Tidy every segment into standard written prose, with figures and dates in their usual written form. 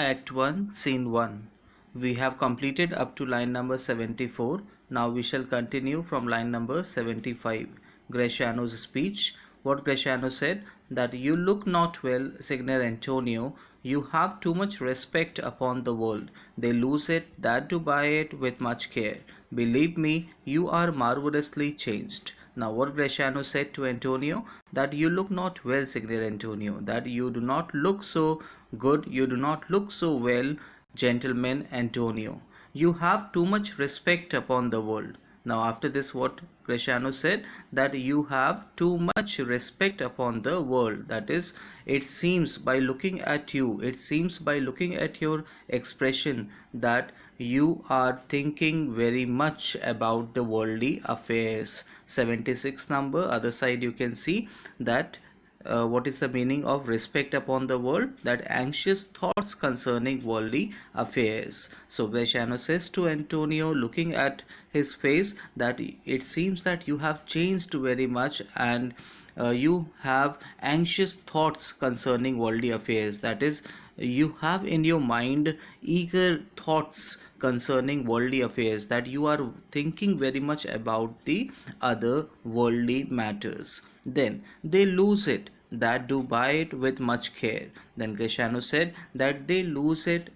Act 1, Scene 1. We have completed up to line number 74. Now we shall continue from line number 75. Greciano's speech. What Greciano said, that you look not well, Signor Antonio. You have too much respect upon the world. They lose it that do buy it with much care. Believe me, you are marvelously changed. Now, what Bresciano said to Antonio, that you look not well, Signor Antonio, that you do not look so good, you do not look so well, gentleman Antonio. You have too much respect upon the world. Now, after this, what Bresciano said, that you have too much respect upon the world. That is, it seems by looking at you, it seems by looking at your expression that you are thinking very much about the worldly affairs. 76 number, other side you can see that what is the meaning of respect upon the world? That anxious thoughts concerning worldly affairs. So Bresciano says to Antonio, looking at his face, that it seems that you have changed very much, and you have anxious thoughts concerning worldly affairs. That is, you have in your mind eager thoughts concerning worldly affairs, that you are thinking very much about the other worldly matters. Then they lose it that do buy it with much care. Then Greciano said that they lose it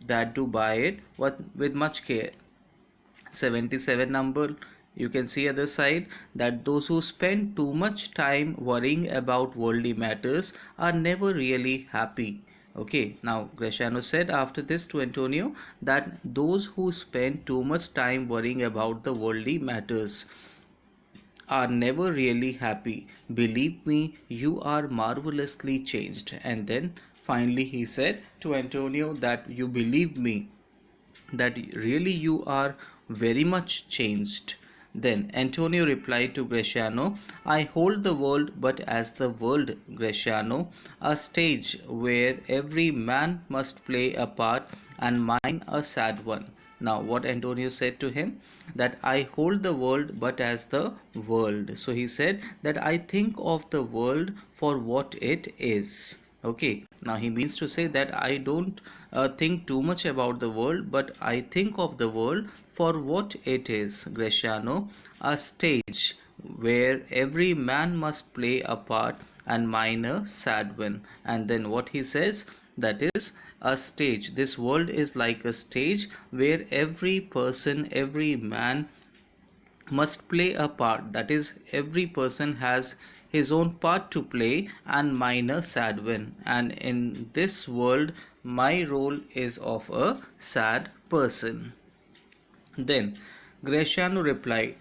that do buy it with much care. 77 number, you can see other side, that those who spend too much time worrying about worldly matters are never really happy. Okay, now Greciano said after this to Antonio, that those who spend too much time worrying about the worldly matters are never really happy. Believe me, you are marvelously changed. And then finally he said to Antonio, that you believe me, that really you are very much changed. Then Antonio replied to Greciano, I hold the world but as the world, Greciano, a stage where every man must play a part, and mine a sad one. Now, what Antonio said to him, that I hold the world but as the world. So he said that I think of the world for what it is. Okay, now he means to say that I don't think too much about the world, but I think of the world for what it is. Greciano, a stage where every man must play a part, and mine a sad one. And then what he says, that is a stage. This world is like a stage where every person, every man must play a part. That is, every person has his own part to play, and mine a sad one. And in this world, my role is of a sad person. Then Greciano replied,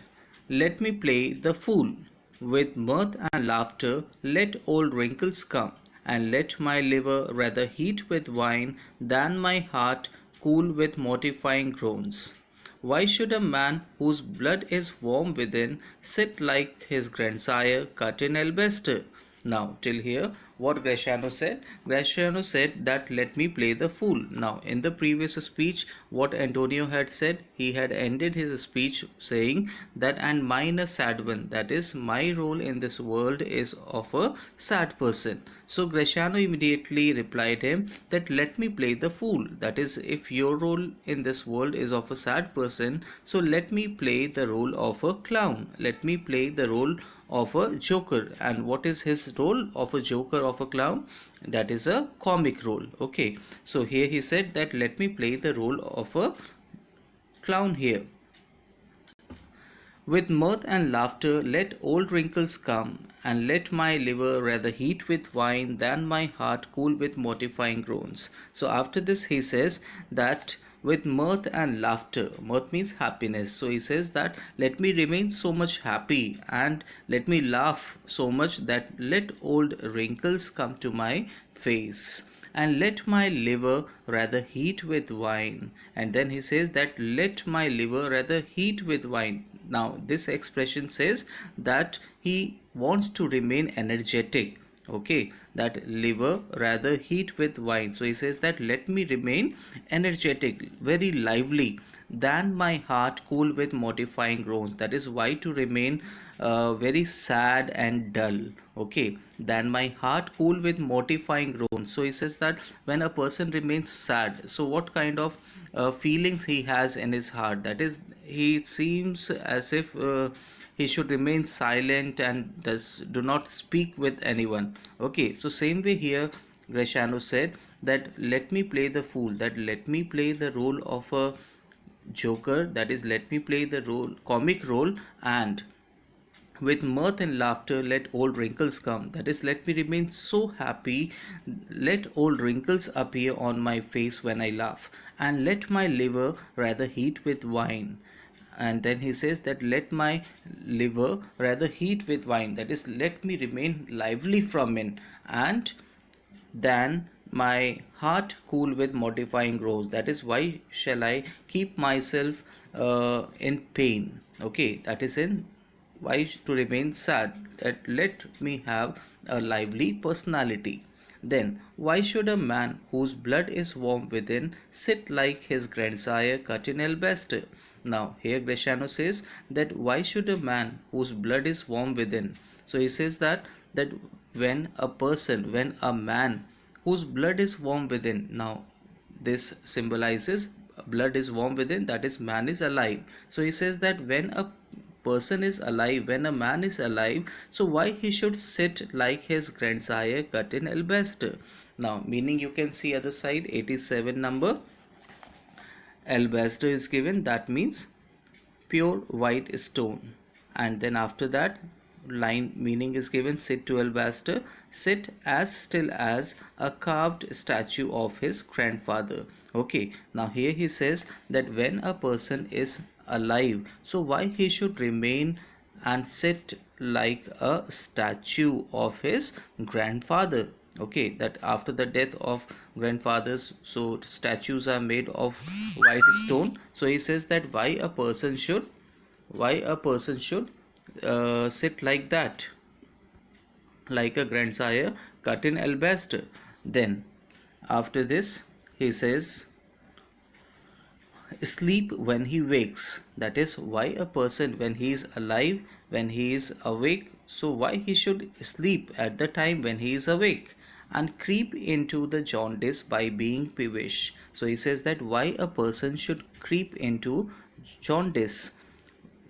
let me play the fool. With mirth and laughter, let old wrinkles come, and let my liver rather heat with wine than my heart cool with mortifying groans. Why should a man whose blood is warm within sit like his grandsire cut in alabaster? Now, till here, what Greciano said? Greciano said that let me play the fool. Now, in the previous speech, what Antonio had said, he had ended his speech saying that and mine a sad one. That is, my role in this world is of a sad person. So Greciano immediately replied him that let me play the fool. That is, if your role in this world is of a sad person, so let me play the role of a clown. Let me play the role of a joker. And what is his role of a joker, of a clown? That is a comic role. Okay, so here he said that let me play the role of a clown here. With mirth and laughter let old wrinkles come, and let my liver rather heat with wine than my heart cool with mortifying groans. So after this he says that with mirth and laughter, mirth means happiness, so he says that let me remain so much happy, and let me laugh so much that let old wrinkles come to my face, and let my liver rather heat with wine. And then he says that let my liver rather heat with wine. Now this expression says that he wants to remain energetic. Okay, that liver rather heat with wine. So he says that let me remain energetic, very lively, than my heart cool with mortifying groans. That is why to remain very sad and dull. Okay, than my heart cool with mortifying groans. So he says that when a person remains sad, so what kind of feelings he has in his heart? That is, he seems as if he should remain silent and do not speak with anyone. Okay, so same way here Gratiano said that let me play the fool, that let me play the role of a joker, that is let me play the role, comic role, and with mirth and laughter let old wrinkles come, that is let me remain so happy, let old wrinkles appear on my face when I laugh, and let my liver rather heat with wine. And then he says that let my liver rather heat with wine, that is let me remain lively from it, and than my heart cool with mortifying groans, that is why shall I keep myself in pain. Okay, that is in why to remain sad, that let me have a lively personality. Then why should a man whose blood is warm within sit like his grandsire cut in alabaster? Now here Gratiano says that why should a man whose blood is warm within, so he says that when a person, when a man whose blood is warm within, now this symbolizes blood is warm within, that is man is alive. So he says that when a person is alive, when a man is alive, so why he should sit like his grandsire cut in alabaster? Now meaning you can see other side 87 number, alabaster is given, that means pure white stone. And then after that line meaning is given, sit to alabaster, sit as still as a carved statue of his grandfather. Okay, now here he says that when a person is alive, so why he should remain and sit like a statue of his grandfather. Okay, that after the death of grandfathers, so statues are made of white stone. So he says that why a person should sit like that, like a grandsire cut in alabaster. Then after this he says sleep when he wakes, that is why a person when he is alive, when he is awake, so why he should sleep at the time when he is awake, and creep into the jaundice by being peevish. So he says that why a person should creep into jaundice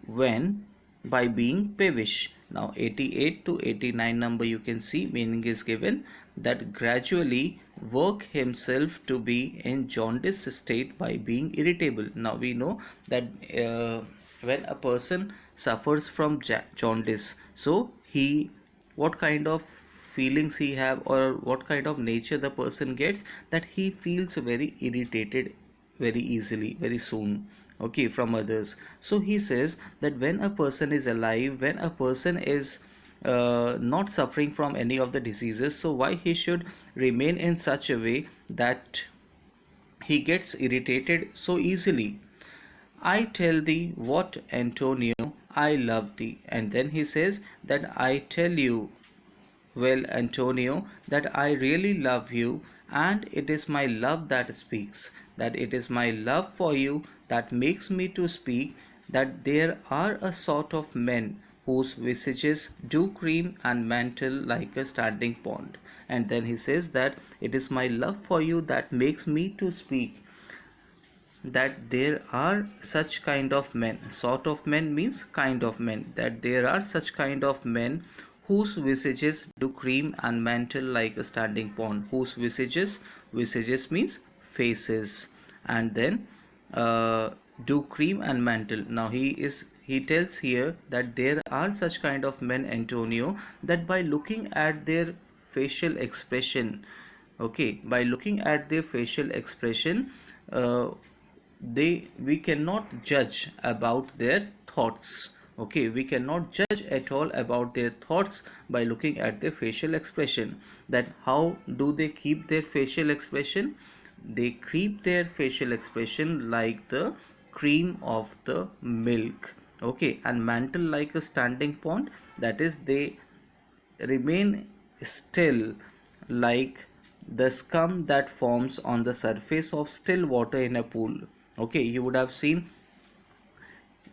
when by being peevish. Now 88 to 89 number you can see meaning is given, that gradually work himself to be in jaundice state by being irritable. Now we know that when a person suffers from jaundice, so he, what kind of feelings he have or what kind of nature the person gets, that he feels very irritated very easily, very soon, okay, from others. So he says that when a person is alive, when a person is not suffering from any of the diseases, so why he should remain in such a way that he gets irritated so easily. I tell thee what, Antonio, I love thee. And then he says that I tell you, well, Antonio, that I really love you, and it is my love that speaks, that it is my love for you that makes me to speak, that there are a sort of men whose visages do cream and mantle like a standing pond. And then he says that it is my love for you that makes me to speak, that there are such kind of men, sort of men means kind of men, that there are such kind of men whose visages do cream and mantle like a standing pond, whose visages means faces, and then do cream and mantle. Now he tells here that there are such kind of men, Antonio, that by looking at their facial expression, okay, by looking at their facial expression, uh, we cannot judge about their thoughts. Okay, we cannot judge at all about their thoughts by looking at their facial expression. That how do they keep their facial expression? They keep their facial expression like the cream of the milk. Okay, and mantle like a standing pond, that is they remain still, like the scum that forms on the surface of still water in a pool. Okay, you would have seen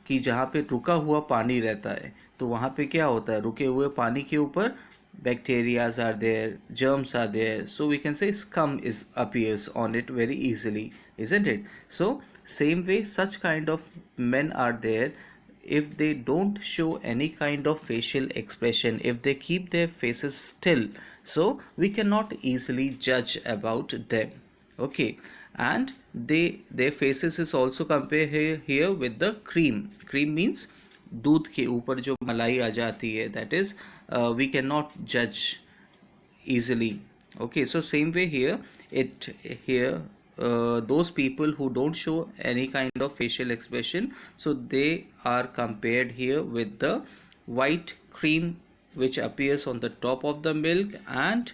कि जहाँ पे रुका हुआ पानी रहता है तो वहाँ पे क्या होता है, रुके हुए पानी के ऊपर bacterias are there, germs are there, so we can say scum is appears on it very easily, isn't it? So same way such kind of men are there. If they don't show any kind of facial expression, if they keep their faces still, so we cannot easily judge about them. Okay, and their faces is also compare here with the cream. Cream means दूध के ऊपर जो मलाई आ जाती है, that is we cannot judge easily. Okay, so same way here, it here those people who don't show any kind of facial expression, so they are compared here with the white cream which appears on the top of the milk and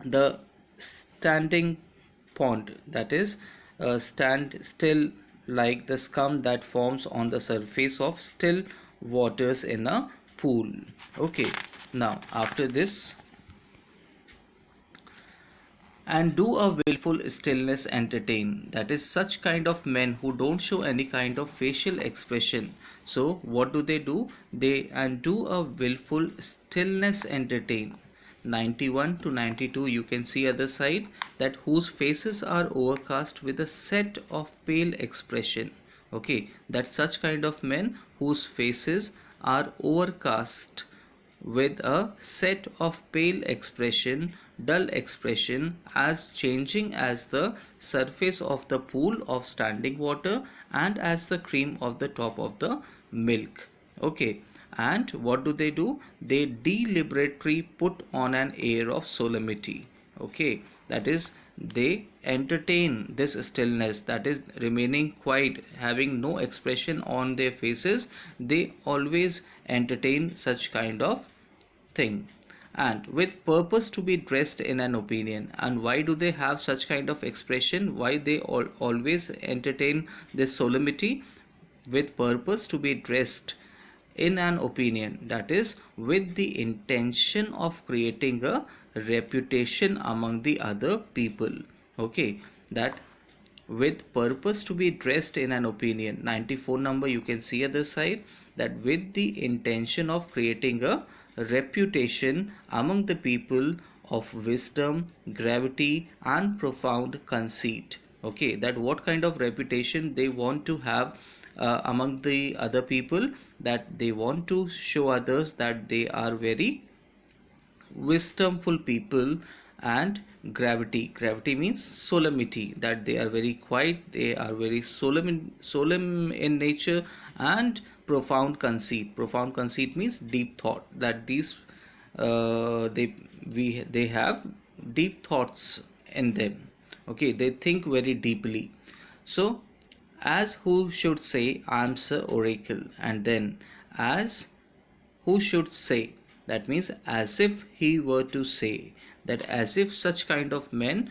the standing pond, that is stand still, like the scum that forms on the surface of still waters in a pool. Okay, now after this, and do a willful stillness entertain, that is such kind of men who don't show any kind of facial expression. So what do? They and do a willful stillness entertain. 91 to 92 you can see other side, that whose faces are overcast with a set of pale expression. Okay, that such kind of men whose faces are overcast with a set of pale expression, dull expression, as changing as the surface of the pool of standing water and as the cream of the top of the milk. Okay, and what do? They deliberately put on an air of solemnity. Okay, that is they entertain this stillness, that is remaining quiet, having no expression on their faces. They always entertain such kind of thing, and with purpose to be dressed in an opinion. And why do they have such kind of expression, why they always entertain this solemnity? With purpose to be dressed in an opinion, that is with the intention of creating a reputation among the other people. Okay, that with purpose to be dressed in an opinion, 94 number you can see at the side, that with the intention of creating a reputation among the people of wisdom, gravity and profound conceit. Okay, that what kind of reputation they want to have among the other people, that they want to show others that they are very wisdomful people. And gravity means solemnity, that they are very quiet, they are very solemn in nature. And profound conceit means deep thought, that these they have deep thoughts in them. Okay, they think very deeply. So as who should say, I am Sir Oracle, and then as who should say, that means as if he were to say, that as if such kind of men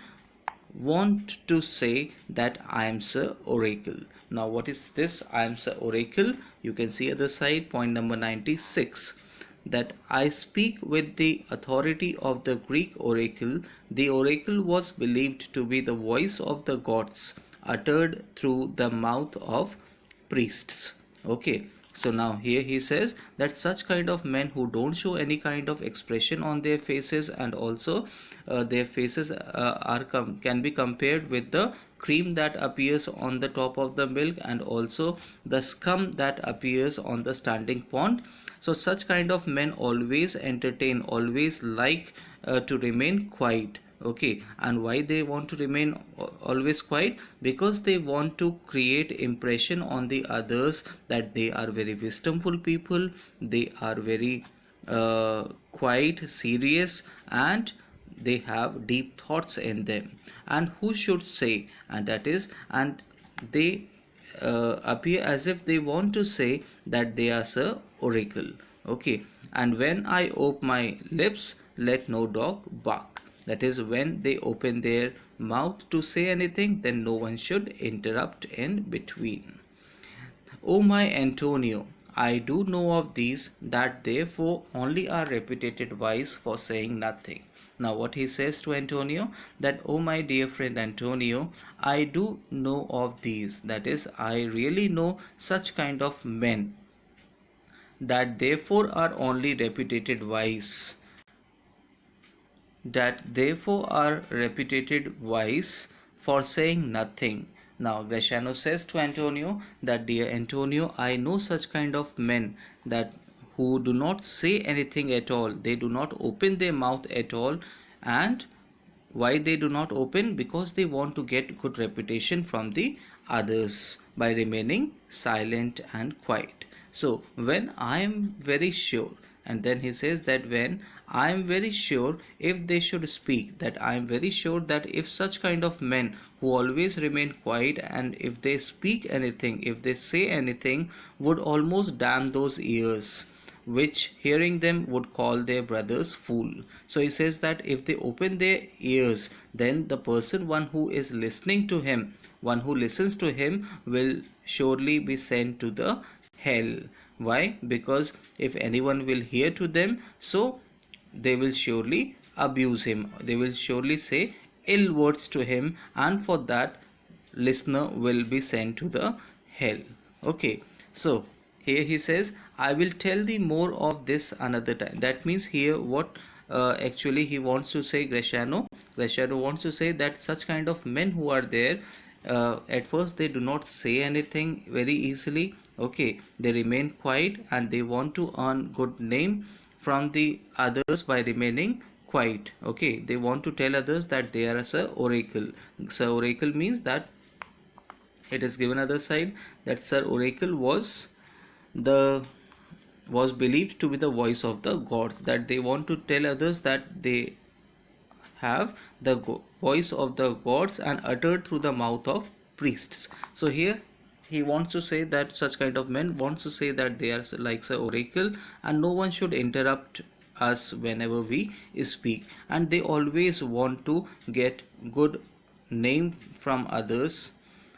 want to say that I am Sir Oracle. Now what is this I am Sir Oracle? You can see at the side, point number 96, that I speak with the authority of the Greek oracle. The oracle was believed to be the voice of the gods uttered through the mouth of priests. Okay, so now here he says that such kind of men who don't show any kind of expression on their faces, and also their faces can be compared with the cream that appears on the top of the milk, and also the scum that appears on the standing pond. So such kind of men always entertain, always like to remain quiet. Okay, and why they want to remain always quiet? Because they want to create impression on the others that they are very wisdomful people, they are very quiet, serious, and they have deep thoughts in them. And who should say, and that is, and they appear as if they want to say that they are Sir Oracle. Okay, and when I open my lips, let no dog bark. That is, when they open their mouth to say anything, then no one should interrupt in between. Oh my Antonio, I do know of these, that therefore only are reputed wise for saying nothing. Now, what he says to Antonio, that, oh my dear friend Antonio, I do know of these, that is, I really know such kind of men, that therefore are only reputed wise, that therefore are reputed wise for saying nothing. Now Gratiano says to Antonio that, dear Antonio, I know such kind of men, that who do not say anything at all, they do not open their mouth at all. And why they do not open? Because they want to get good reputation from the others by remaining silent and quiet. So when I am very sure, and then he says that when I am very sure, if they should speak, that I am very sure that if such kind of men who always remain quiet, and if they speak anything, if they say anything, would almost damn those ears, which hearing them would call their brothers fool. So he says that if they open their ears, then the person, one who is listening to him, one who listens to him, will surely be sent to the hell. Why? Because if anyone will hear to them, so they will surely abuse him, they will surely say ill words to him, and for that listener will be sent to the hell. Okay, so here he says, I will tell thee more of this another time. That means here what actually he wants to say, Gratiano wants to say that such kind of men who are there, at first they do not say anything very easily. Okay, they remain quiet, and they want to earn good name from the others by remaining quiet. Okay, they want to tell others that they are a sir oracle. Sir oracle means that it is given other side, that Sir Oracle the was believed to be the voice of the gods, that they want to tell others that they have the voice of the gods and uttered through the mouth of priests. So here he wants to say that such kind of men wants to say that they are like Sir Oracle, and no one should interrupt us whenever we speak, and they always want to get good name from others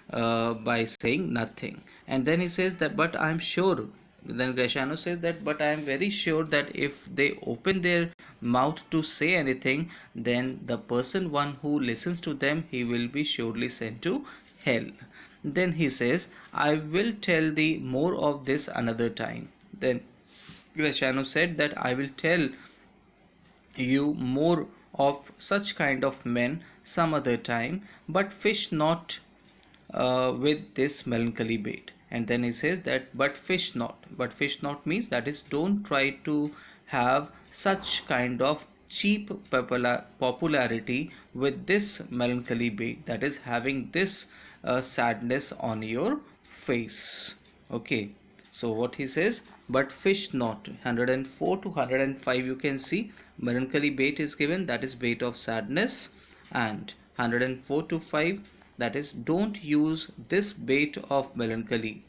by saying nothing. And then he says that, but I am sure, then Gratiano says that, but I am very sure that if they open their mouth to say anything, then the person, one who listens to them, he will be surely sent to hell. Then he says, I will tell thee more of this another time. Then Gratiano said that, I will tell you more of such kind of men some other time, but fish not with this melancholy bait. And then he says that, but fish not. But fish not means, that is, don't try to have such kind of cheap popularity with this melancholy bait, that is, having this sadness on your face. Okay, so what he says, but fish not. 104 to 105 you can see melancholy bait is given, that is bait of sadness. And 104 to 5, that is, don't use this bait of melancholy,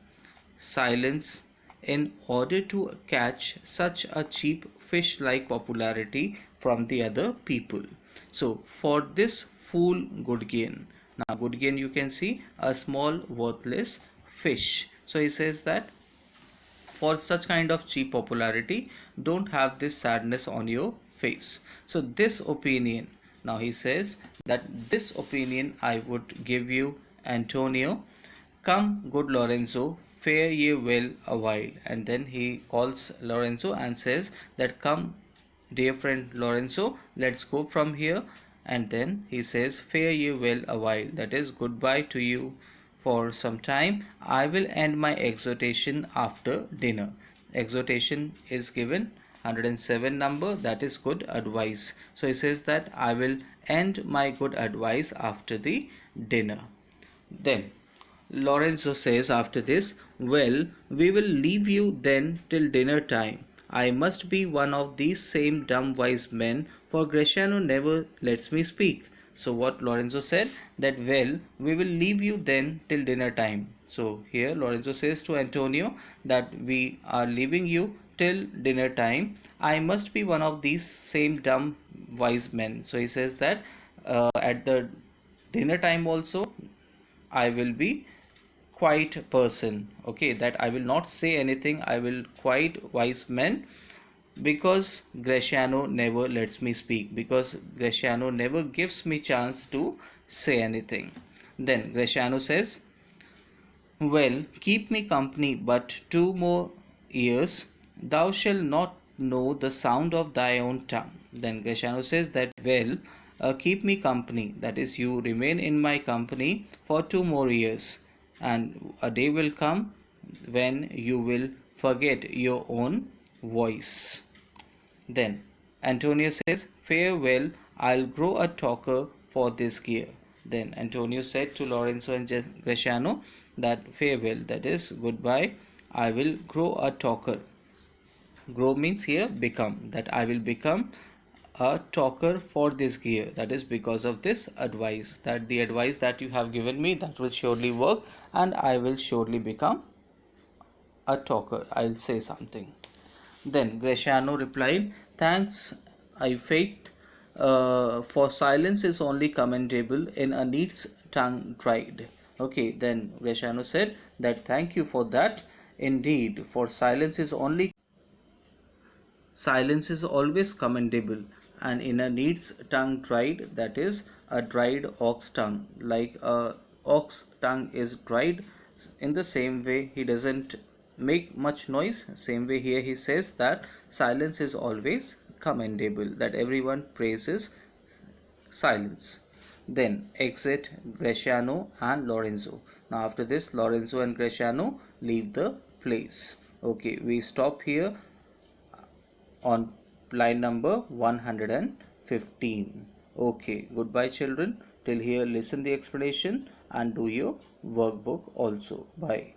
silence, in order to catch such a cheap fish like popularity from the other people. So for this fool good gain. Now good gain, you can see a small worthless fish. So he says that for such kind of cheap popularity, don't have this sadness on your face. So this opinion, now he says that this opinion I would give you, Antonio. Come, good Lorenzo, fare ye well a while. And then he calls Lorenzo and says that, come, dear friend Lorenzo, let's go from here. And then he says, fare ye well a while, that is, goodbye to you for some time. I will end my exhortation after dinner. Exhortation is given 107 number, that is good advice. So he says that I will end my good advice after the dinner. Then Lorenzo says after this, well, we will leave you then till dinner time. I must be one of these same dumb wise men, for Gratiano never lets me speak. So what Lorenzo said, that, well, we will leave you then till dinner time. So here Lorenzo says to Antonio that we are leaving you till dinner time. I must be one of these same dumb wise men. So he says that at the dinner time also I will be quiet person. Okay, that I will not say anything, I will quiet wise men, because Graciano never lets me speak, because Graciano never gives me chance to say anything. Then Graciano says, well, keep me company but 2 more years, thou shalt not know the sound of thy own tongue. Then Graciano says that, well, keep me company, that is, you remain in my company for 2 more years, and a day will come when you will forget your own voice. Then Antonio says, farewell, I'll grow a talker for this year. Then Antonio said to Lorenzo and Graciano that farewell, that is goodbye, I will grow a talker. Grow means here become, that I will become a talker for this gear, that is because of this advice, that the advice that you have given me, that will surely work, and I will surely become a talker, I'll say something. Then Graciano replied, thanks, I faked, for silence is only commendable in a neat's tongue tried. Okay, then Graciano said that thank you for that. Indeed, for silence is always commendable, and in a neat's tongue dried, that is a dried ox tongue, like a ox tongue is dried, in the same way he doesn't make much noise, same way here he says that silence is always commendable, that everyone praises silence. Then exit Graciano and Lorenzo. Now after this, Lorenzo and Graciano leave the place. Okay, we stop here on line number 115. Okay, goodbye children. Till here, listen the explanation and do your workbook also. Bye.